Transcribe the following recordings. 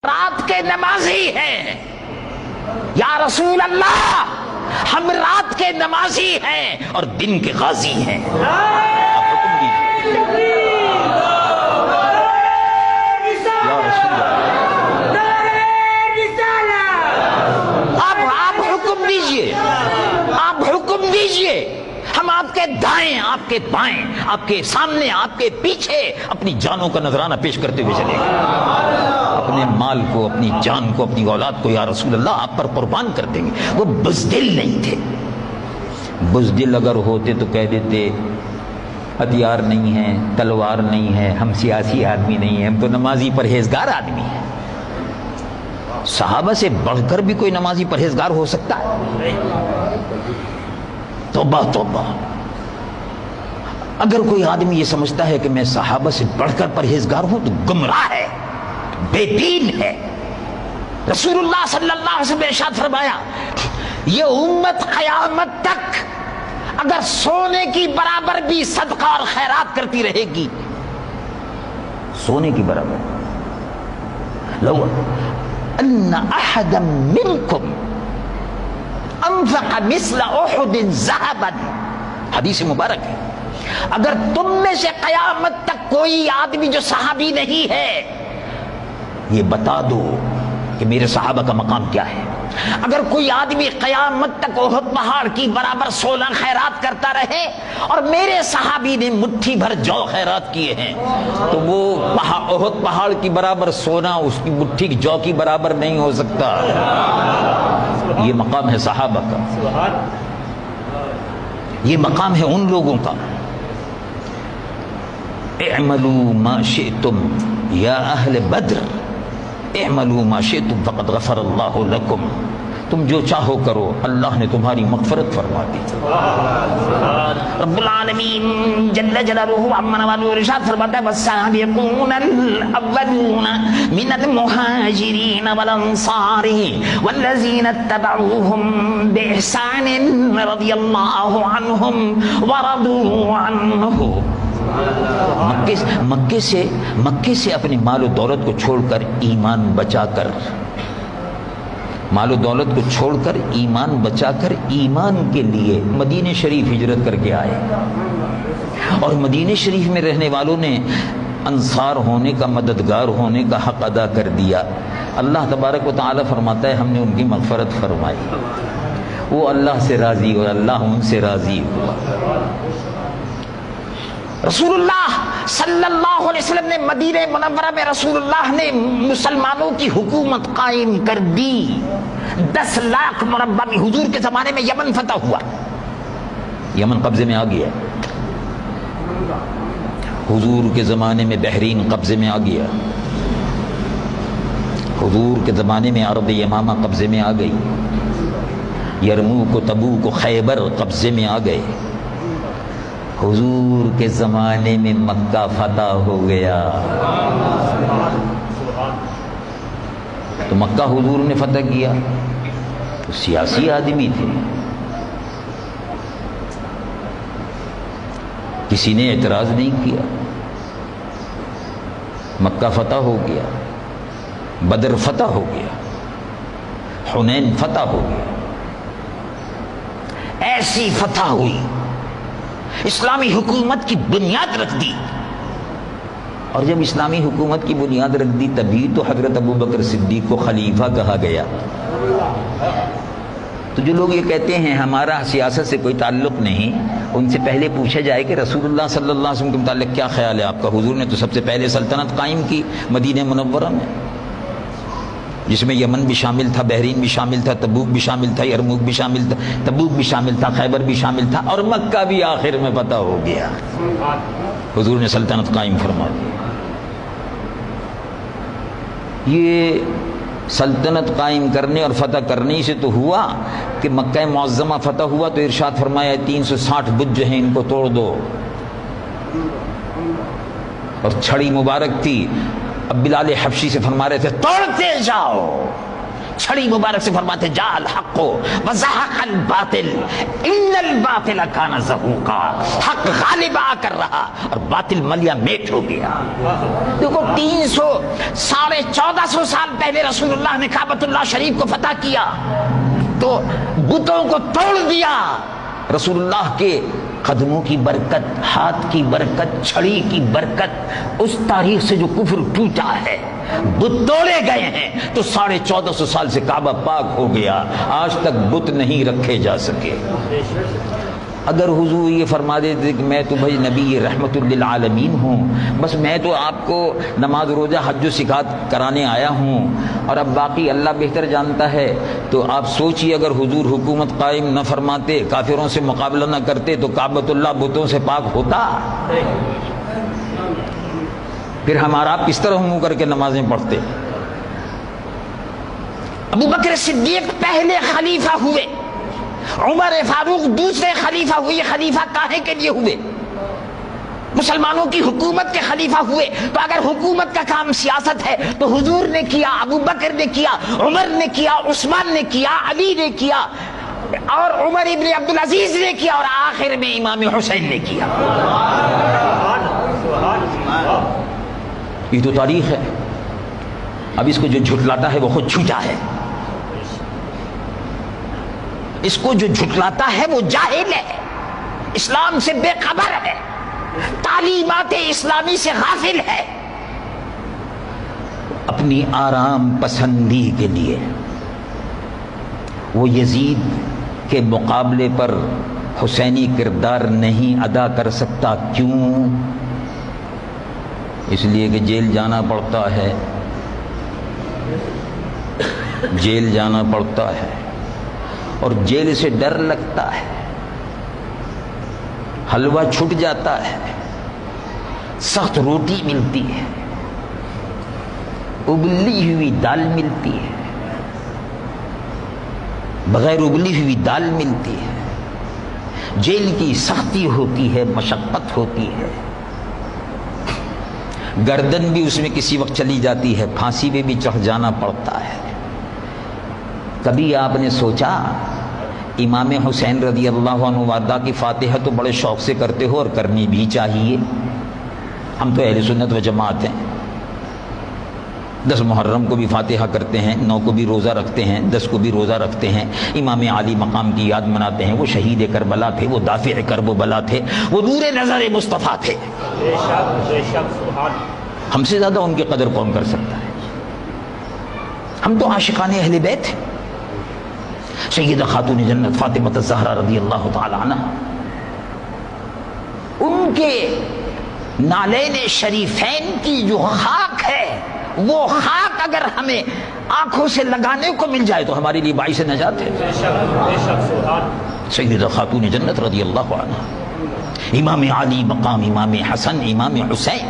رات کے نمازی ہیں یا رسول اللہ، ہم رات کے نمازی ہیں اور دن کے غازی ہیں. آپ حکم دیجئے، آپ حکم دیجئے. ہم آپ کے دائیں، آپ کے بائیں، آپ کے سامنے، آپ کے پیچھے اپنی جانوں کا نذرانہ پیش کرتے ہوئے چلے گئے. اپنے مال کو، اپنی جان کو، اپنی اولاد کو یا رسول اللہ آپ پر قربان کر دیں گے. وہ بزدل نہیں تھے. بزدل اگر ہوتے تو کہہ دیتے ہتھیار نہیں ہے، تلوار نہیں ہے، ہم سیاسی آدمی نہیں ہیں، ہم تو نمازی پرہیزگار آدمی ہیں. صحابہ سے بڑھ کر بھی کوئی نمازی پرہیزگار ہو سکتا ہے؟ توبہ توبہ. اگر کوئی آدمی یہ سمجھتا ہے کہ میں صحابہ سے بڑھ کر پرہیزگار ہوں تو گمراہ ہے، بے دین ہے. رسول اللہ صلی اللہ علیہ وسلم نے ارشاد فرمایا یہ امت قیامت تک اگر سونے کی برابر بھی صدقہ اور خیرات کرتی رہے گی، سونے کی برابر، لو ان احدا منکم انفق مثل احد ذهبا، حدیث مبارک ہے، اگر تم میں سے قیامت تک کوئی آدمی جو صحابی نہیں ہے، یہ بتا دو کہ میرے صحابہ کا مقام کیا ہے. اگر کوئی آدمی قیامت تک احد پہاڑ کی برابر سونا خیرات کرتا رہے اور میرے صحابی نے مٹھی بھر جو خیرات کیے ہیں تو وہ احد پہاڑ کی برابر سونا اس کی مٹھی جو کی برابر نہیں ہو سکتا. یہ مقام ہے صحابہ کا، یہ مقام ہے ان لوگوں کا. اعملوا ما شئتم یا اہل بدر اعملوا ما شئتم فقد غفر اللہ لکم، تم جو چاہو کرو اللہ نے تمہاری مغفرت فرما دی. رب العالمین جل جلالہ عما نوالہ ارشاد فرماتا ہے والسابقون الاولون من المہاجرین والانصار والذین اتبعوهم باحسان رضی اللہ عنہم ورضوا عنہ. مکے سے اپنے مال و دولت کو چھوڑ کر ایمان بچا کر، مال و دولت کو چھوڑ کر ایمان بچا کر ایمان کے لیے مدینہ شریف ہجرت کر کے آئے، اور مدینہ شریف میں رہنے والوں نے انصار ہونے کا، مددگار ہونے کا حق ادا کر دیا. اللہ تبارک و تعالی فرماتا ہے ہم نے ان کی مغفرت فرمائی. وہ اللہ سے راضی اور اللہ ان سے راضی ہوا. رسول اللہ صلی اللہ علیہ وسلم نے مدینہ منورہ میں رسول اللہ نے مسلمانوں کی حکومت قائم کر دی. 10 لاکھ مربع میں حضور کے زمانے میں یمن فتح ہوا، یمن قبضے میں آ گیا. حضور کے زمانے میں بحرین قبضے میں آ گیا. حضور کے زمانے میں عرب یمامہ قبضے میں آ گئی. یرموک و تبوک و خیبر قبضے میں آ گئے. حضور کے زمانے میں مکہ فتح ہو گیا. تو مکہ حضور نے فتح کیا تو سیاسی آدمی تھے، کسی نے اعتراض نہیں کیا. مکہ فتح ہو گیا، بدر فتح ہو گیا، حنین فتح ہو گیا. ایسی فتح ہوئی، اسلامی حکومت کی بنیاد رکھ دی. اور جب اسلامی حکومت کی بنیاد رکھ دی تبھی تو حضرت ابو بکر صدیق کو خلیفہ کہا گیا. تو جو لوگ یہ کہتے ہیں ہمارا سیاست سے کوئی تعلق نہیں، ان سے پہلے پوچھا جائے کہ رسول اللہ صلی اللہ علیہ وسلم کے متعلق کیا خیال ہے آپ کا. حضور نے تو سب سے پہلے سلطنت قائم کی مدینہ منورہ میں، جس میں یمن بھی شامل تھا، بحرین بھی شامل تھا، تبوک بھی شامل تھا، یرموک بھی شامل تھا، تبوک بھی شامل تھا، خیبر بھی شامل تھا، اور مکہ بھی آخر میں فتح ہو گیا. حضور نے سلطنت قائم فرما دی. یہ سلطنت قائم کرنے اور فتح کرنے سے تو ہوا کہ مکہ معظمہ فتح ہوا تو ارشاد فرمایا 360 بت جو ہیں ان کو توڑ دو. اور چھڑی مبارک تھی. اب بلال حبشی سے فرما رہے تھے توڑتے جاؤ. چھڑی مبارک سے فرماتے جاء الحق وزهق الباطل ان الباطل کان زہوقا، حق غالب آ کر رہا اور باطل ملیا میٹ ہو گیا۔ دیکھو 1450 سال پہلے رسول اللہ نے کعبۃ اللہ شریف کو فتح کیا تو بتوں کو توڑ دیا۔ رسول اللہ کے قدموں کی برکت، ہاتھ کی برکت، چھڑی کی برکت، اس تاریخ سے جو کفر ٹوٹا ہے، بت توڑے گئے ہیں تو 1450 سال سے کعبہ پاک ہو گیا، آج تک بت نہیں رکھے جا سکے۔ اگر حضور یہ فرما دیتے کہ میں تو بھائی نبی رحمت للعالمین ہوں، بس میں تو آپ کو نماز روزہ حج و زکات کرانے آیا ہوں اور اب باقی اللہ بہتر جانتا ہے، تو آپ سوچئے اگر حضور حکومت قائم نہ فرماتے، کافروں سے مقابلہ نہ کرتے تو کعبۃ اللہ بتوں سے پاک ہوتا؟ پھر ہمارا آپ کس طرح منہ کر کے نمازیں پڑھتے؟ ابو بکر صدیق پہلے خلیفہ ہوئے، عمر فاروق دوسرے خلیفہ ہوئے۔ یہ خلیفہ کاہے کے لیے ہوئے؟ مسلمانوں کی حکومت کے خلیفہ ہوئے۔ تو اگر حکومت کا کام سیاست ہے تو حضور نے کیا، ابو بکر نے کیا، عمر نے کیا، عثمان نے کیا، علی نے کیا اور عمر ابن عبدالعزیز نے کیا اور آخر میں امام حسین نے کیا۔ یہ تو تاریخ ہے۔ اب اس کو جو جھٹلاتا ہے وہ خود جھوٹا ہے، اس کو جو جھٹلاتا ہے وہ جاہل ہے، اسلام سے بے خبر ہے، تعلیمات اسلامی سے غافل ہے، اپنی آرام پسندی کے لیے وہ یزید کے مقابلے پر حسینی کردار نہیں ادا کر سکتا۔ کیوں؟ اس لیے کہ جیل جانا پڑتا ہے، جیل جانا پڑتا ہے اور جیل سے ڈر لگتا ہے، حلوہ چھٹ جاتا ہے، سخت روٹی ملتی ہے، ابلی ہوئی دال ملتی ہے، بغیر ابلی ہوئی دال ملتی ہے، جیل کی سختی ہوتی ہے، مشقت ہوتی ہے، گردن بھی اس میں کسی وقت چلی جاتی ہے، پھانسی پہ بھی چڑھ جانا پڑتا ہے۔ کبھی آپ نے سوچا امام حسین رضی اللہ عنہ وارضہ کی فاتحہ تو بڑے شوق سے کرتے ہو اور کرنی بھی چاہیے، ہم تو اہل سنت و جماعت ہیں، 10 محرم کو بھی فاتحہ کرتے ہیں، 9 کو بھی روزہ رکھتے ہیں، 10 کو بھی روزہ رکھتے ہیں، امام علی مقام کی یاد مناتے ہیں، وہ شہید کربلا تھے، وہ دافع کرب و بلا تھے، وہ نور نظر مصطفیٰ تھے، ہم سے زیادہ ان کی قدر کون کر سکتا ہے؟ ہم تو عاشقان اہل بیت ہیں۔ سیدہ خاتون جنت فاطمہ الزہرا رضی اللہ تعالی عنہ، ان کے نالین شریفین کی جو خاک ہے، وہ خاک اگر ہمیں آنکھوں سے لگانے کو مل جائے تو ہمارے لیے باعث نجات ہے۔ سیدہ خاتون جنت رضی اللہ عنہ، امام علی مقام امام حسن امام حسین،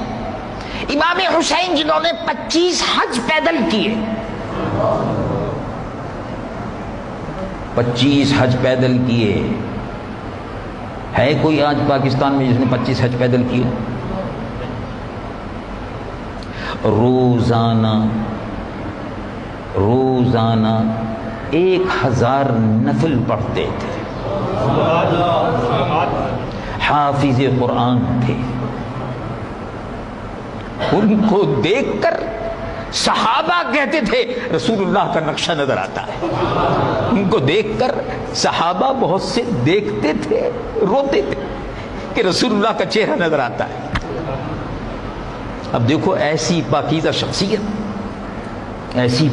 امام حسین جنہوں نے 25 حج پیدل کیے، 25 حج پیدل کیے، ہے کوئی آج پاکستان میں جس نے 25 حج پیدل کیے؟ روزانہ 1000 نفل پڑھتے تھے، حافظ قرآن تھے۔ ان کو دیکھ کر صحابہ کہتے تھے رسول اللہ کا نقشہ نظر آتا ہے، ان کو دیکھ کر صحابہ بہت سے دیکھتے تھے، روتے تھے کہ رسول اللہ کا چہرہ نظر آتا ہے۔ اب دیکھو ایسی پاکیزہ شخصیت، ایسی